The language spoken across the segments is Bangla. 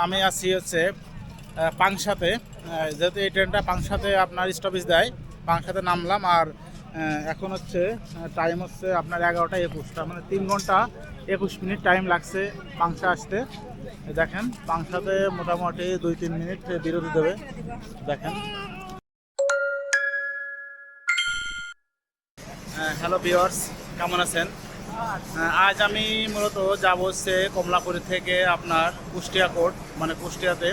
আমি আছি হচ্ছে পাংশাতে। যেহেতু এই ট্রেনটা পাংশাতে আপনার স্টপেজ দেয়, পাংশাতে নামলাম। আর এখন হচ্ছে টাইম হচ্ছে আপনার 11টা 21, মানে 3 ঘন্টা 21 মিনিট টাইম লাগছে পাংশা আসতে। দেখেন পাংশাতে মোটামুটি 2-3 মিনিট বিরতি দেবে। দেখেন। হ্যালো ভিউয়ার্স, কেমন আছেন? আজ আমি মূলত যাব হচ্ছে কমলাপুর থেকে আপনার কুষ্টিয়া কোর্ট, মানে কুষ্টিয়াতে।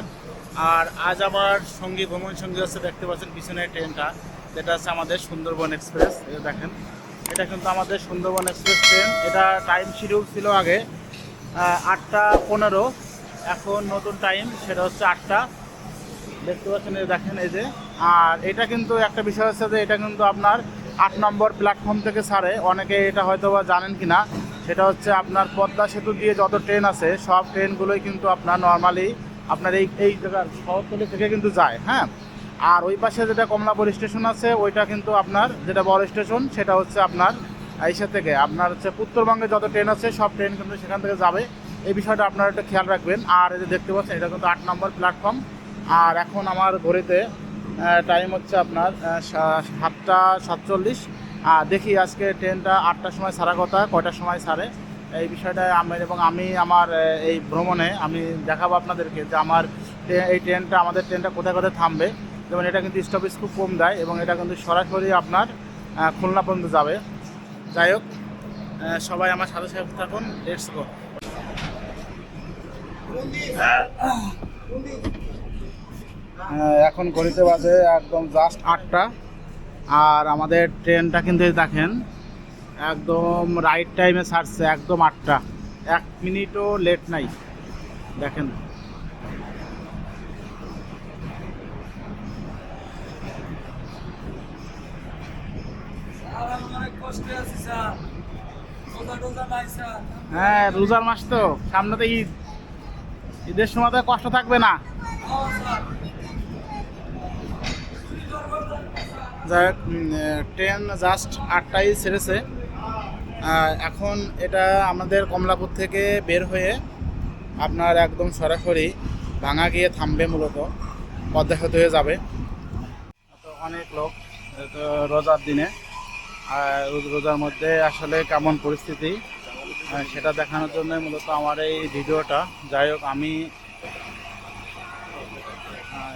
আর আজ আমার সঙ্গী ভ্রমণ সঙ্গী হচ্ছে, দেখতে পাচ্ছেন পিছনের ট্রেনটা, যেটা হচ্ছে আমাদের সুন্দরবন এক্সপ্রেস। দেখেন, এটা কিন্তু আমাদের সুন্দরবন এক্সপ্রেস ট্রেন। এটা টাইম শিডিউল ছিল আগে 8টা 15, এখন নতুন টাইম সেটা হচ্ছে 8টা। দেখতে পাচ্ছেন, এই দেখেন এই যে। আর এটা কিন্তু একটা বিষয় হচ্ছে যে এটা কিন্তু আপনার 8 নম্বর প্ল্যাটফর্ম থেকে ছাড়ে। অনেকে এটা হয়তো বা জানেন কি না, সেটা হচ্ছে আপনার পদ্মা সেতু দিয়ে যত ট্রেন আছে সব ট্রেনগুলোই কিন্তু আপনার নর্মালি আপনার এই জায়গার শহরতলি থেকে কিন্তু যায়। হ্যাঁ, আর ওই পাশে যেটা কমলাপুর স্টেশন আছে ওইটা কিন্তু আপনার যেটা বড় স্টেশন, সেটা হচ্ছে আপনার আইসা থেকে আপনার হচ্ছে উত্তরবঙ্গে যত ট্রেন আছে সব ট্রেন কিন্তু সেখান থেকে যাবে। এই বিষয়টা আপনারা একটু খেয়াল রাখবেন। আর এই যে দেখতে পাচ্ছেন, এটা কিন্তু 8 নম্বর প্ল্যাটফর্ম। আর এখন আমার ঘড়িতে টাইম হচ্ছে আপনার 7টা 47। দেখি আজকে ট্রেনটা 8টার সময় ছাড়ার কথা, কয়টার সময় ছাড়ে এই বিষয়টা আমি আমার এই ভ্রমণে আমি দেখাবো আপনাদেরকে যে আমার এই ট্রেনটা, আমাদের ট্রেনটা কোথায় কোথায় থামবে। যেমন এটা কিন্তু স্টপেজ খুব কম দেয় এবং এটা কিন্তু সরাসরি আপনার খুলনা পর্যন্ত যাবে। যাই হোক, সবাই আমার সাথে সাথে থাকুন। Let's go. এখন ঘড়িতে বাজে একদম জাস্ট 8টা। আর আমাদের ট্রেনটা কিন্তু দেখেন একদম রাইট টাইমে ছাড়ছে, একদম 8টা, 1 মিনিটও লেট নাই। দেখেন, হ্যাঁ রোজার মাস তো সামনে, তো ঈদ, ঈদের সময় তো কষ্ট থাকবে না। যাই হোক, ট্রেন জাস্ট 8টায় ছেড়েছে। এখন এটা আমাদের কমলাপুর থেকে বের হয়ে আপনার একদম সরাসরি ভাঙা গিয়ে থামবে, মূলত পদ্মা সেতু হয়ে যাবে। তো অনেক লোক তো রোজার দিনে, আর রোজার মধ্যে আসলে কেমন পরিস্থিতি সেটা দেখানোর জন্য মূলত আমার এই ভিডিওটা। যাই হোক, আমি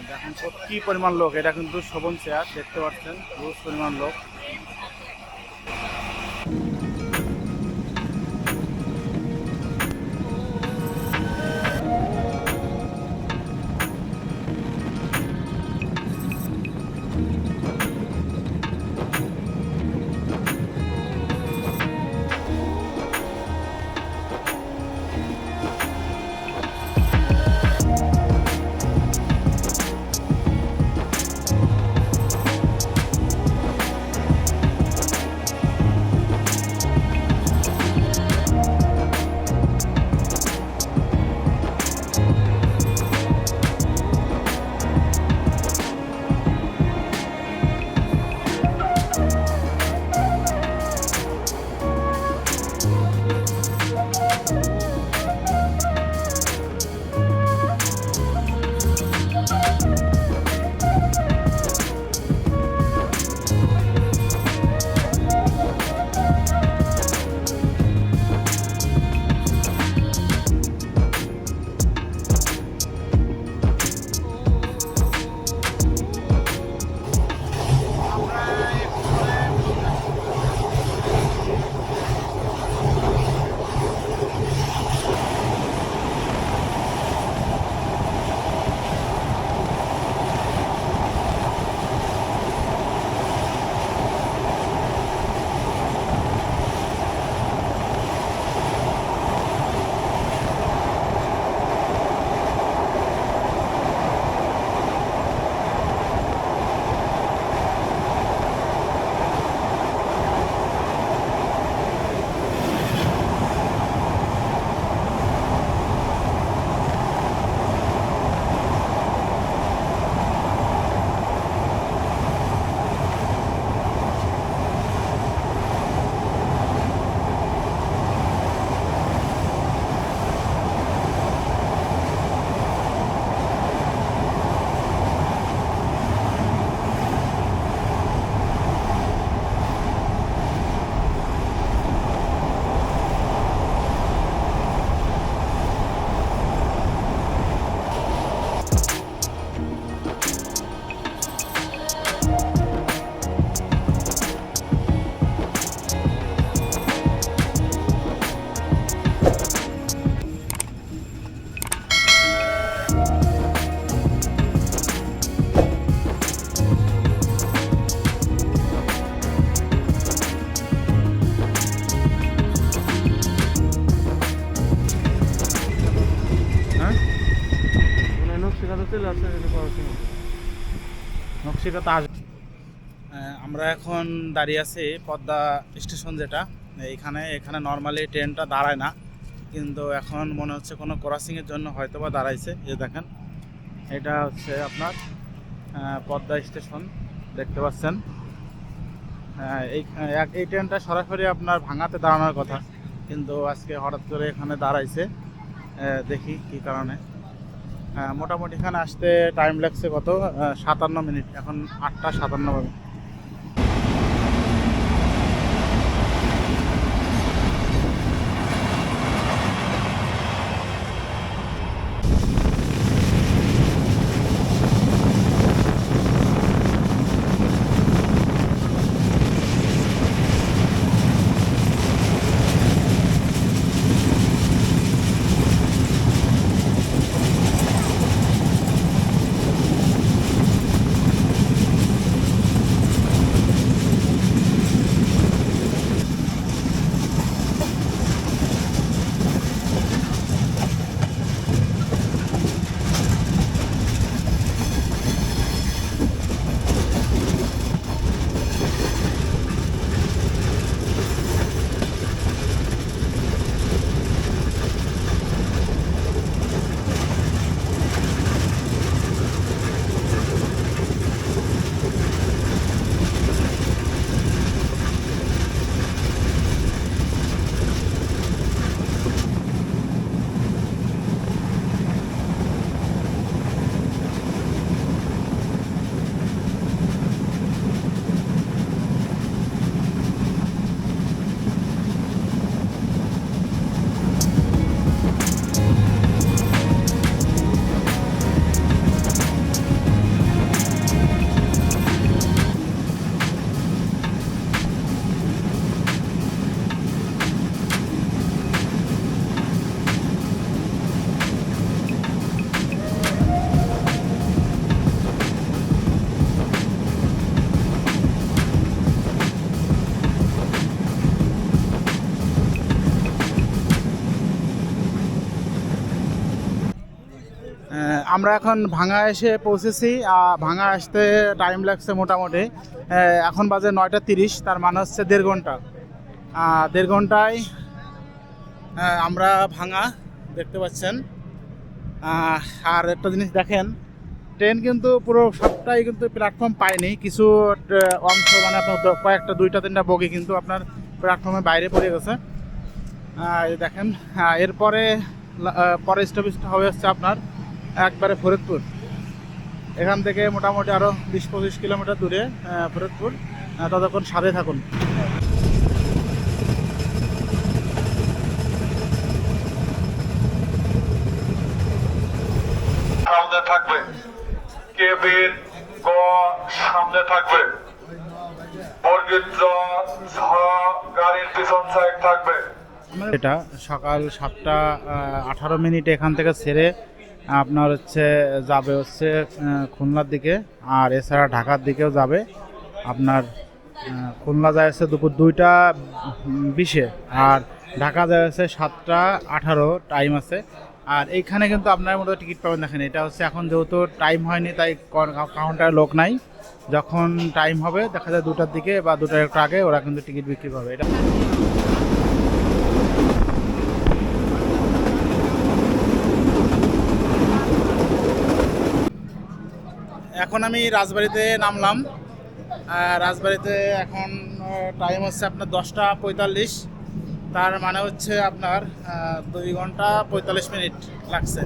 দেখেন কী পরিমাণ লোক, এটা কিন্তু শোভন চেয়ার, দেখতে পাচ্ছেন প্রচুর পরিমাণ লোক। চলে আসছেন এটা পড়াশোনা নকশিটা তো আসবে। আমরা এখন দাঁড়িয়ে আছি পদ্মা স্টেশন, যেটা এখানে এখানে নর্মালি ট্রেনটা দাঁড়ায় না, কিন্তু এখন মনে হচ্ছে কোনো ক্রসিংয়ের জন্য হয়তো বা দাঁড়াইছে। এই দেখেন, এটা হচ্ছে আপনার পদ্মা স্টেশন, দেখতে পাচ্ছেন। এই এই ট্রেনটা সরাসরি আপনার ভাঙাতে দাঁড়ানোর কথা, কিন্তু আজকে হঠাৎ করে এখানে দাঁড়াইছে। দেখি কী কারণে। মোটামুটি এখানে আসতে টাইম লাগছে কত, 57 মিনিট। এখন 8টা 57 বাজে। আমরা এখন ভাঙা এসে পৌঁছেছি। ভাঙা আসতে টাইম লাগছে মোটামুটি, এখন বাজে 9টা 30, তার মানে হচ্ছে 1.5 ঘন্টা। 1.5 ঘন্টায় আমরা ভাঙা, দেখতে পাচ্ছেন। আর একটা জিনিস দেখেন, ট্রেন কিন্তু পুরো সবটাই কিন্তু প্ল্যাটফর্ম পায়নি, কিছু অংশ মানে আপনার কয়েকটা 2টা 3টা বগি কিন্তু আপনার প্ল্যাটফর্মের বাইরে পড়ে গেছে। এই দেখেন, এরপরে পরে স্টপেজটা হবে হচ্ছে আপনার একবারে ফরিদপুর। এখান থেকে মোটামুটি আরও 20-25 কিলোমিটার দূরে ফরিদপুর। ততক্ষণ সাথে থাকুন। সামনে থাকবে কেবিন গ, সামনে থাকবে বর্গিত ঝ, গাড়ির পিছন সাইড থাকবে। এটা সকাল 7টা 18 এখান থেকে ছেড়ে আপনার হচ্ছে যাবে হচ্ছে খুলনার দিকে, আর এছাড়া ঢাকার দিকেও যাবে। আপনার খুলনা যায় হচ্ছে দুপুর 2টা 20, আর ঢাকা যায় হচ্ছে 7টা 18 টাইম আছে। আর এইখানে কিন্তু আপনার মতো টিকিট পাবেন। দেখেন, এটা হচ্ছে এখন যেহেতু টাইম হয়নি তাই কাউন্টারে লোক নাই। যখন টাইম হবে দেখা যায় 2টার দিকে বা 2টার একটু আগে ওরা কিন্তু টিকিট বিক্রি করবে। এটা এখন আমি রাজবাড়িতে নামলাম। রাজবাড়িতে এখন টাইম হচ্ছে আপনার 10টা 45, তার মানে হচ্ছে আপনার 2 ঘন্টা 45 মিনিট লাগছে।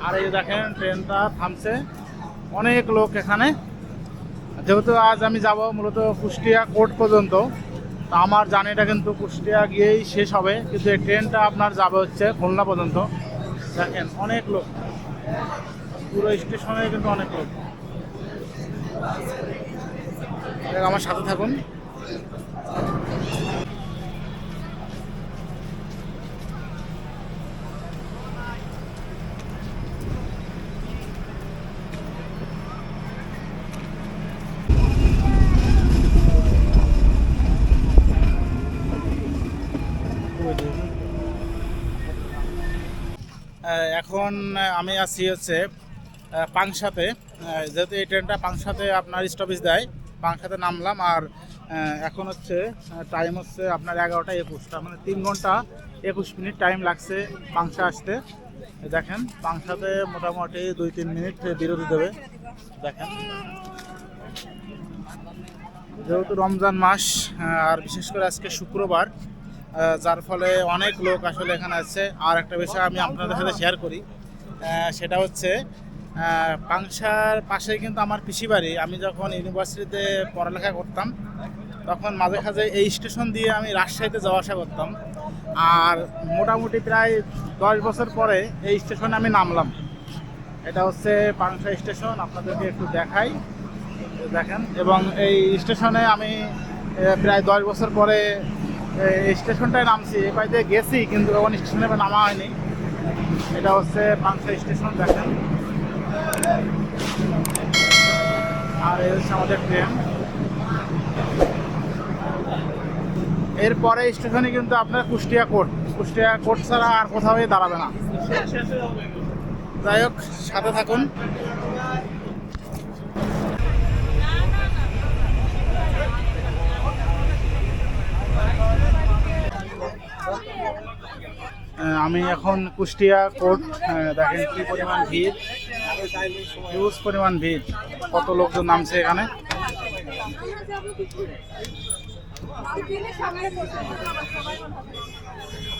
আর এই দেখেন ট্রেনটা থামছে, অনেক লোক এখানে। যেহেতু আজ আমি যাব মূলত কুষ্টিয়া কোর্ট পর্যন্ত, তা আমার জার্নিটা কিন্তু কুষ্টিয়া গিয়েই শেষ হবে, কিন্তু এই ট্রেনটা আপনার যাবে হচ্ছে খুলনা পর্যন্ত। দেখেন অনেক লোক, পুরো স্টেশনে কিন্তু অনেক লোক। আমার সাথে থাকুন। এখন আমি আছি হচ্ছে পাংশাতে, যেহেতু এই ট্রেনটা পাংশাতে আপনার স্টপেজ দেয়, পাংশাতে নামলাম। আর এখন হচ্ছে টাইম হচ্ছে আপনার 11টা 21, তার মানে 3 ঘন্টা 21 মিনিট টাইম লাগছে পাংশা আসতে। দেখেন পাংশাতে মোটামুটি 2-3 মিনিট বিরতি দেবে। দেখেন যেহেতু রমজান মাস আর বিশেষ করে আজকে শুক্রবার, যার ফলে অনেক লোক আসলে এখানে আছে। আর একটা বিষয় আমি আপনাদের সাথে শেয়ার করি, সেটা হচ্ছে পাংশার পাশেই কিন্তু আমার পিসি বাড়ি। আমি যখন ইউনিভার্সিটিতে পড়ালেখা করতাম তখন মাঝে মাঝে এই স্টেশন দিয়ে আমি রাজশাহীতে যাওয়া আসা করতাম। আর মোটামুটি প্রায় 10 বছর পরে এই স্টেশনে আমি নামলাম। এটা হচ্ছে পাংশা স্টেশন, আপনাদেরকে একটু দেখাই। দেখেন, এবং এই স্টেশনে আমি প্রায় 10 বছর পরে এই স্টেশনটায় নামছি। এই পাইতে গেছি কিন্তু তখন স্টেশনে নামা হয়নি। এটা হচ্ছে পাংশা স্টেশন, দেখেন। আর এই হচ্ছে আমাদের ট্রেন। এরপরে স্টেশনে কিন্তু আপনার কুষ্টিয়া কোর্ট ছাড়া আর কোথাও দাঁড়াবে না। যাই হোক, সাথে থাকুন। আমি এখন কুষ্টিয়া কোর্ট, দেখেন কি পরিমাণ ভিড়, হিউজ পরিমাণ ভিড়, কত লোকজন নামছে এখানে।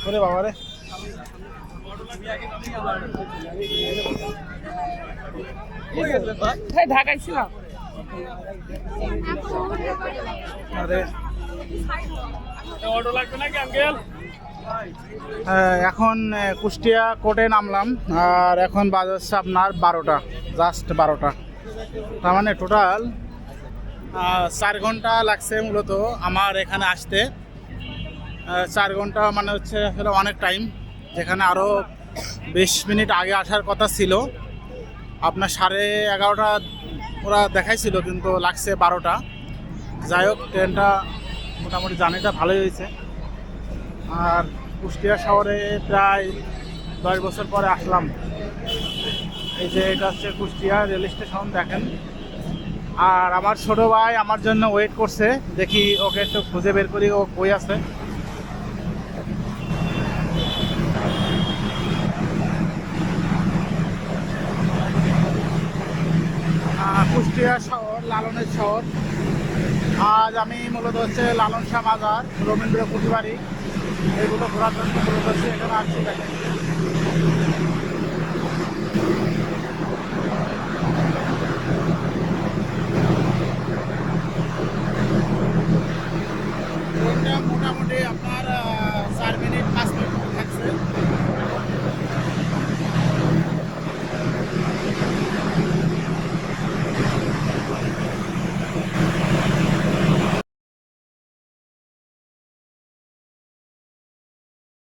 ওরে বাবারে, ঢাকায় ছিলাম। আরে অটো লাগবে নাকি আঙ্কেল? এখন কুষ্টিয়া কোর্টে নামলাম। আর এখন বাজে হচ্ছে আপনার 12টা, জাস্ট 12টা। তার মানে টোটাল 4 ঘন্টা লাগছে মূলত আমার এখানে আসতে। 4 ঘন্টা মানে হচ্ছে আসলে অনেক টাইম, যেখানে আরও 20 মিনিট আগে আসার কথা ছিল। আপনার 11:30 ওরা দেখাইছিল, কিন্তু লাগছে 12টা। যাই হোক, ট্রেনটা মোটামুটি জার্নিটা ভালোই হয়েছে। আর কুষ্টিয়া শহরে প্রায় 10 বছর পরে আসলাম। এই যে এটা হচ্ছে কুষ্টিয়া রেল স্টেশন, দেখেন। আর আমার ছোট ভাই আমার জন্য ওয়েট করছে, দেখি ওকে একটু খুঁজে বের করি ও কই আছে। কুষ্টিয়া শহর, লালনের শহর। আজ আমি মূলত হচ্ছে লালন শাহ মাজার, রবীন্দ্র কুঠিবাড়ি, এগুলো ঘোরার জন্য মূলত হচ্ছে এখানে আসছি। দেখেন